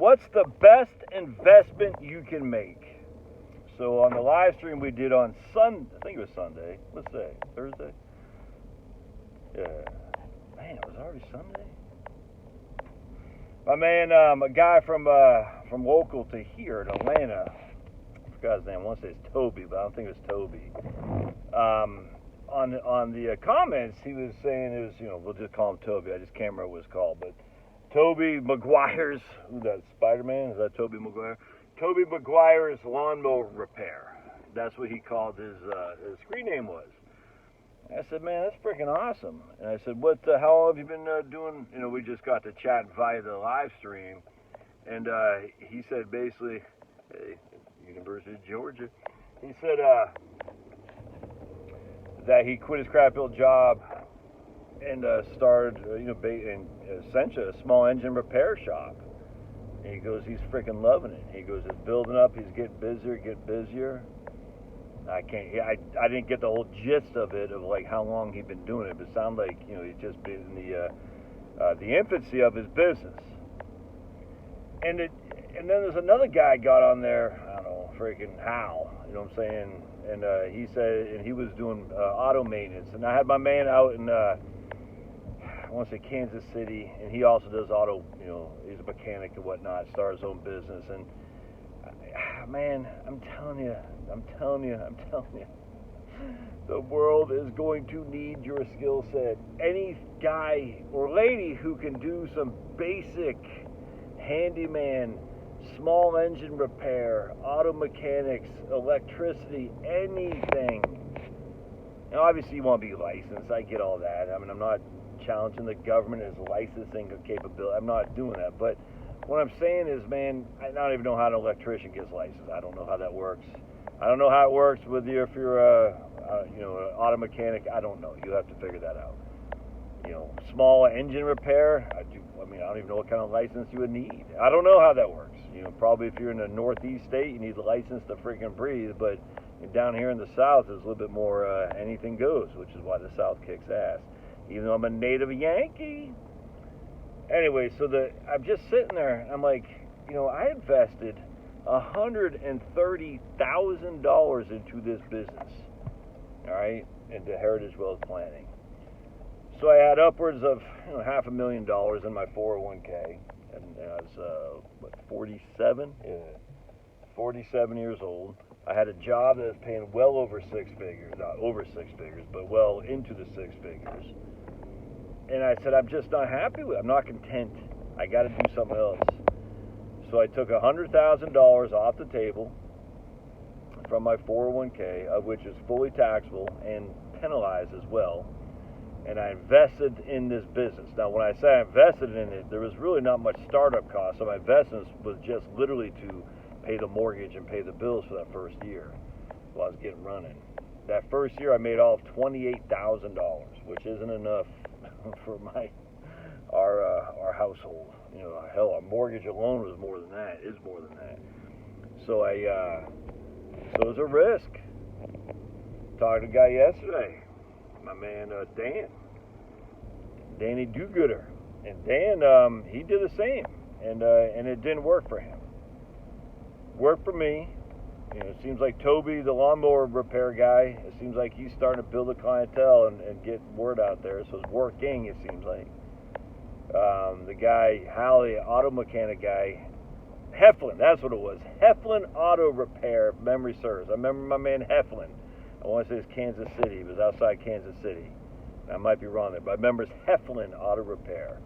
What's the best investment you can make? So on the live stream we did on Sunday, I think it was Sunday. Let's say Thursday. Yeah, man, it was already Sunday. My man, a guy from local to here in Atlanta. I forgot his name. I want to say it's Toby, but I don't think it was Toby. On the comments, he was saying it was, we'll just call him Toby. I just can't remember what it was called, but Toby Maguire's, who's that, Spider-Man? Is that Toby Maguire? Toby Maguire's lawnmower repair. That's what he called his screen name was. I said, man, that's freaking awesome. And I said, how have you been doing? We just got to chat via the live stream. And he said basically, hey, University of Georgia, he said that he quit his crap-built job and started, essentially a small engine repair shop. And he goes, he's freaking loving it. He goes, it's building up. He's getting busier. I didn't get the whole gist of it, of like how long he'd been doing it, but it sounded like, he'd just been in the infancy of his business. And then there's another guy got on there, I don't know, freaking Hal, you know what I'm saying? And he said, and he was doing auto maintenance. And I had my man out in, I want to say Kansas City, and he also does auto, he's a mechanic and whatnot, started his own business. And man, I'm telling you, the world is going to need your skill set. Any guy or lady who can do some basic handyman, small engine repair, auto mechanics, electricity, anything. Now, obviously, you want to be licensed. I get all that. I mean, I'm not challenging the government as licensing capability. I'm not doing that. But what I'm saying is, man, I don't even know how an electrician gets licensed. I don't know how that works. I don't know how it works with you if you're an auto mechanic. I don't know. You have to figure that out. Small engine repair. I don't even know what kind of license you would need. I don't know how that works. Probably if you're in a northeast state, you need a license to freaking breathe. But down here in the South, there's a little bit more anything goes, which is why the South kicks ass. Even though I'm a native Yankee. Anyway, so I'm just sitting there, and I'm like, I invested $130,000 into this business, all right, into Heritage Wealth Planning. So I had upwards of $500,000 in my 401k, and I was 47? Yeah, 47 years old. I had a job that was paying well over six figures, not over six figures, but well into the six figures. And I said, I'm just not happy with it. I'm not content. I got to do something else. So I took $100,000 off the table from my 401k, of which is fully taxable and penalized as well. And I invested in this business. Now, when I say I invested in it, there was really not much startup cost. So my investment was just literally to pay the mortgage and pay the bills for that first year while I was getting running. That first year, I made all of $28,000, which isn't enough for our household. Hell, our mortgage alone was more than that. Is more than that. So it was a risk. Talked to a guy yesterday, my man Danny Do-Gooder, and Dan, he did the same, and it didn't work for him. Worked for me. It seems like Toby, the lawnmower repair guy, it seems like he's starting to build a clientele and get word out there. So it's working, it seems like. The guy, Hal, the auto mechanic guy, Heflin, that's what it was. Heflin Auto Repair, memory serves. I remember my man Heflin. I want to say it's Kansas City. He was outside Kansas City. I might be wrong there, but I remember it's Heflin Auto Repair.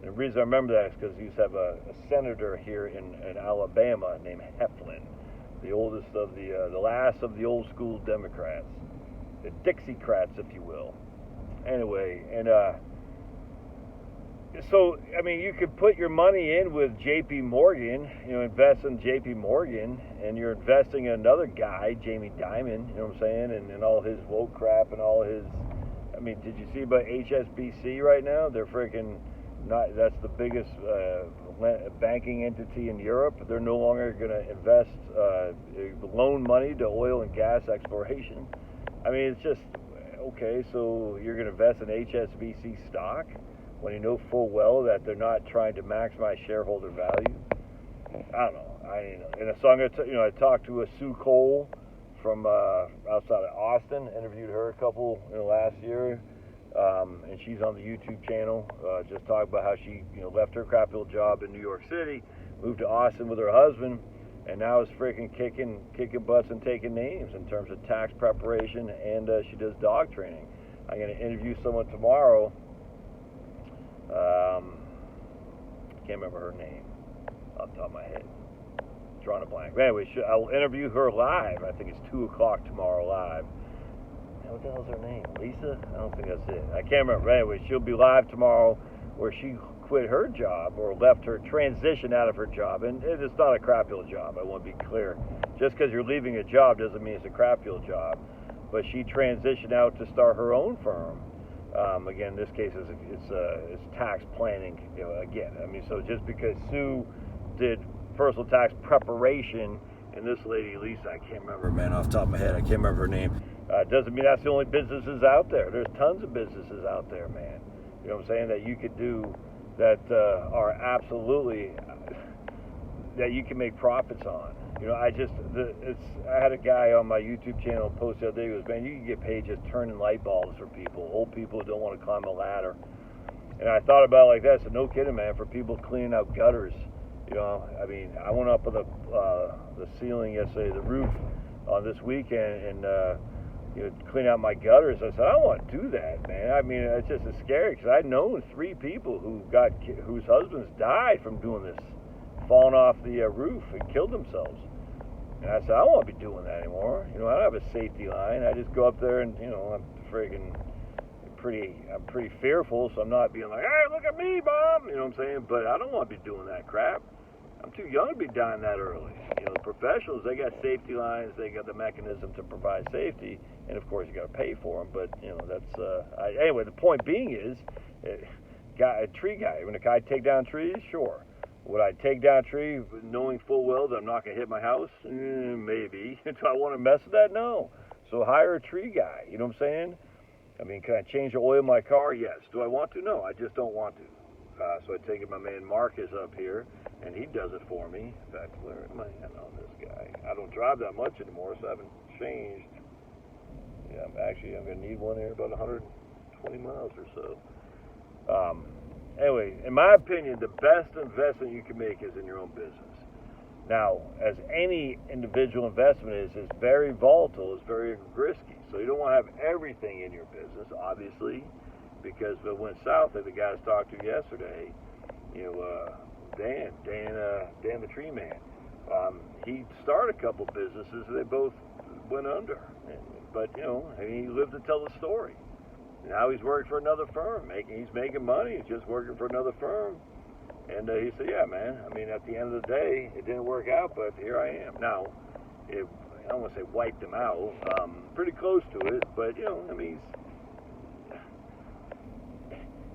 And the reason I remember that is because he used to have a senator here in Alabama named Heflin. The oldest of the last of the old school Democrats, the Dixiecrats, if you will. Anyway, and so I mean, you could put your money in with J.P. Morgan, invest in J.P. Morgan, and you're investing in another guy, Jamie Dimon, you know what I'm saying, and all his woke crap and all his. I mean, did you see about HSBC right now? They're freaking not. That's the biggest banking entity in Europe. They're no longer going to invest loan money to oil and gas exploration. I mean, it's just okay. So you're going to invest in HSBC stock when you know full well that they're not trying to maximize shareholder value. I don't know. And so I'm gonna, I talked to Sue Cole from outside of Austin. Interviewed her a couple, last year, and she's on the YouTube channel. Just talked about how she, left her crap little job in New York City, moved to Austin with her husband, and now is freaking kicking butts and taking names in terms of tax preparation, and she does dog training. I'm gonna interview someone tomorrow. Can't remember her name off the top of my head. Drawing a blank. But anyway, I'll interview her live. I think it's 2 o'clock tomorrow live. Now, what the hell's her name? Lisa? I don't think that's it. I can't remember. But anyway, she'll be live tomorrow where she quit her job or left her, transition out of her job. And it's not a crap old job. I want to be clear. Just because you're leaving a job doesn't mean it's a crap old job. But she transitioned out to start her own firm. Again, in this case, it's tax planning. Again, so just because Sue did personal tax preparation, and this lady Lisa, I can't remember, man, off the top of my head, I can't remember her name. Doesn't mean that's the only businesses out there. There's tons of businesses out there, man. You know what I'm saying, that you could do that are absolutely that you can make profits on. I had a guy on my YouTube channel post the other day who goes, man, you can get paid just turning light bulbs for people, old people who don't want to climb a ladder. And I thought about it like that. I said, no kidding, man, for people cleaning out gutters. I went up on the ceiling yesterday, the roof, on this weekend, and clean out my gutters. I said, I don't want to do that, man. It's just as scary because I'd known 3 people whose husbands died from doing this, falling off the roof and killed themselves. And I said, I don't want to be doing that anymore. I don't have a safety line. I just go up there and, I'm pretty fearful, so I'm not being like, hey, look at me, Mom. You know what I'm saying? But I don't want to be doing that crap. I'm too young to be dying that early. The professionals, they got safety lines, they got the mechanism to provide safety, and of course you got to pay for them. But that's anyway. The point being is, a tree guy. When a guy take down trees, sure. Would I take down a tree knowing full well that I'm not going to hit my house? Maybe. Do I want to mess with that? No. So hire a tree guy. You know what I'm saying? Can I change the oil in my car? Yes. Do I want to? No, I just don't want to. So I take it, my man Marcus up here, and he does it for me. In fact, where am I at on this guy? I don't drive that much anymore, so I haven't changed. Yeah, I'm going to need one here about 120 miles or so. Anyway, in my opinion, the best investment you can make is in your own business. Now, as any individual investment is, it's very volatile, it's very risky. So you don't want to have everything in your business, obviously, because if it went south, like the guy I talked to yesterday, Dan the Tree Man, he started a couple businesses, and they both went under. But, he lived to tell the story. Now he's working for another firm. He's making money. He's just working for another firm. And he said, yeah, man, at the end of the day, it didn't work out, but here I am. Now, I don't want to say wiped him out. Pretty close to it, but,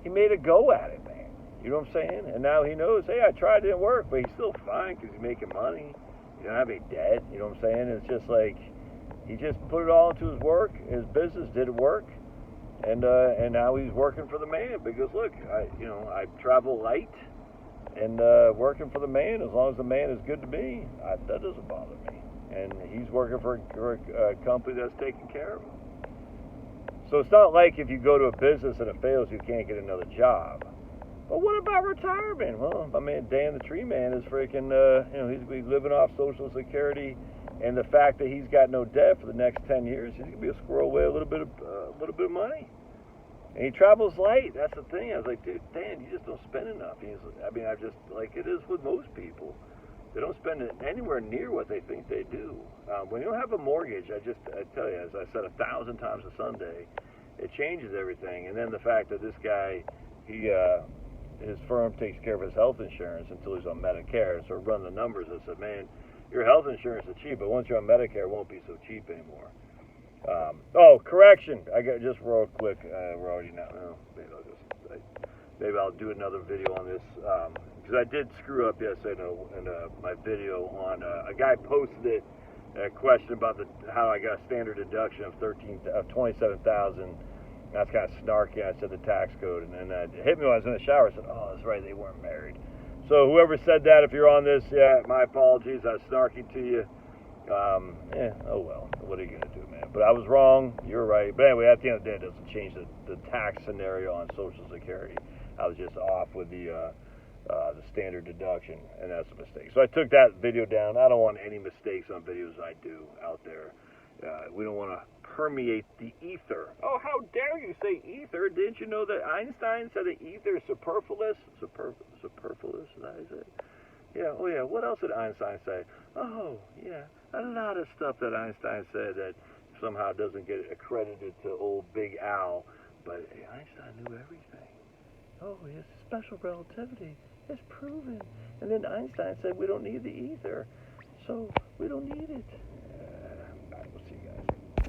he made a go at it, man. You know what I'm saying? And now he knows, hey, I tried, it didn't work, but he's still fine because he's making money. He don't have any debt. You know what I'm saying? It's just like he just put it all into his work. His business did work. And now he's working for the man because look, I travel light and working for the man, as long as the man is good to me, that doesn't bother me. And he's working for a company that's taking care of him. So it's not like if you go to a business and it fails, you can't get another job. But what about retirement? Well, my man Dan the Tree Man is freaking, he's living off Social Security, and the fact that he's got no debt for the next 10 years, he's gonna be a squirrel away a little bit of money. And he travels light. That's the thing. I was like, dude, Dan, you just don't spend enough. I just like it is with most people. They don't spend it anywhere near what they think they do. When you don't have a mortgage, I tell you, as I said 1,000 times a Sunday, it changes everything. And then the fact that this guy, his firm takes care of his health insurance until he's on Medicare. So run the numbers. I said, man, your health insurance is cheap, but once you're on Medicare, it won't be so cheap anymore. Correction. I got just real quick. We're already now. Maybe I'll do another video on this because I did screw up yesterday in my video on a guy posted it. A question about how I got a standard deduction of $27,000. That's kind of snarky. I said the tax code, and then it hit me when I was in the shower. I said, "Oh, that's right, they weren't married." So whoever said that, if you're on this, yeah, my apologies. I was snarky to you. Oh well. What are you gonna do, man? But I was wrong. You're right. But anyway, at the end of the day, it doesn't change the tax scenario on Social Security. I was just off with the standard deduction, and that's a mistake. So I took that video down. I don't want any mistakes on videos I do out there. We don't want to permeate the ether. Oh, how dare you say ether? Didn't you know that Einstein said that ether is superfluous? Superfluous, is that how you say it? Yeah, oh yeah, what else did Einstein say? Oh, yeah, a lot of stuff that Einstein said that somehow doesn't get accredited to old Big Al. But Einstein knew everything. Oh, yes, special relativity is proven. And then Einstein said we don't need the ether, so we don't need it.